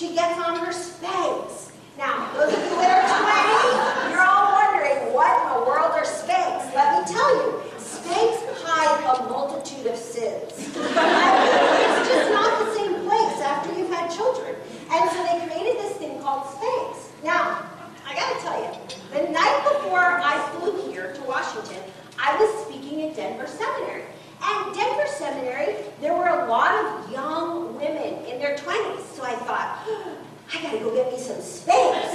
she gets on her Spanx. Now, those of you that are 20, you're all wondering, what in the world are Spanx? Let me tell you, Spanx hide a multitude of sins. It's just not the same place after you've had children. And so they created this thing called Spanx. Now, I gotta tell you, the night before I flew here to Washington, I was speaking at Denver Seminary. At Denver Seminary, there were a lot of young women in their 20s. So I thought, I gotta go get me some Spanx.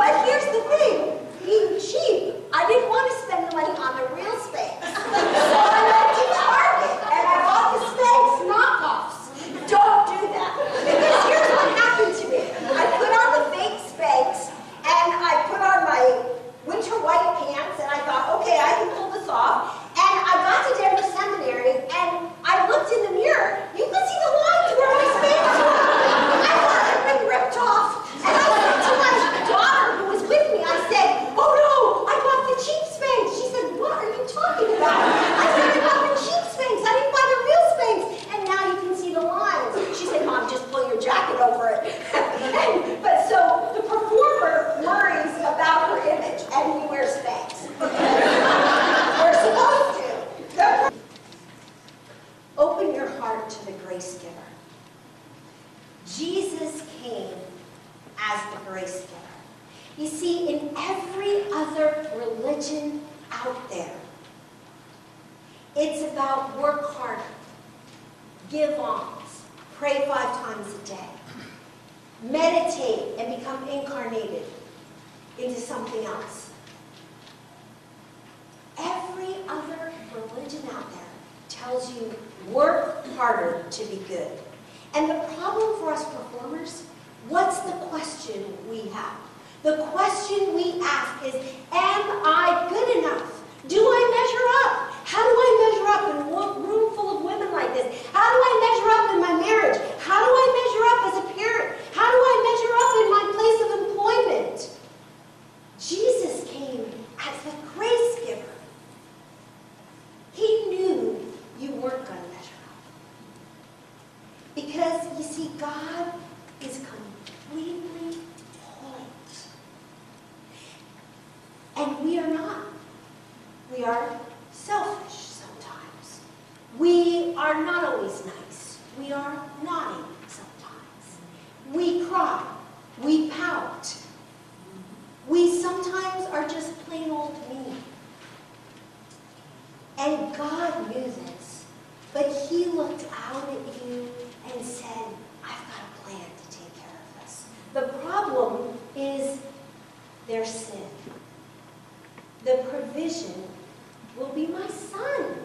But here's the thing, being cheap, I didn't want to spend the money on the real Spanx. So I went to Target and I bought the Spanx knockoffs. Don't do that. Because here's what happened to me. I put on the fake Spanx and I put on my winter white pants and I thought, okay, I can pull this off. And I got to Denver Seminary and I looked in the mirror. You could see the lines where my Spanx were. I thought I'd been ripped off. And I said to my daughter who was with me, I said, oh no, I bought the cheap Spanx. She said, what are you talking about? I said, I bought the cheap Spanx. I didn't buy the real Spanx. And now you can see the lines. She said, Mom, just pull your jacket over it. But so the performer worries about her image and we wear Spanx. We're supposed to. Open your heart to the grace giver. Jesus came as the grace giver. You see, in every other religion out there, it's about work harder, give alms, pray 5 times a day, meditate and become incarnated into something else. Every other religion out there tells you work harder to be good. And the problem for us performers, what's the question we have? The question we ask is, am I good enough? Do I measure up? How do I measure up in a room full of women like this? How do I measure up in my marriage? How do I measure up as a parent? How do I measure up in my place of employment? Jesus came as the grace giver. He knew you weren't going to measure up. Because, you see, God is completely holy. And we are not. We are selfish sometimes. We are not always nice. We are naughty sometimes. We cry. We pout. We sometimes are just plain old mean. And God knew this, but He looked out at you and said, I've got a plan to take care of this. The problem is their sin. The provision will be my son.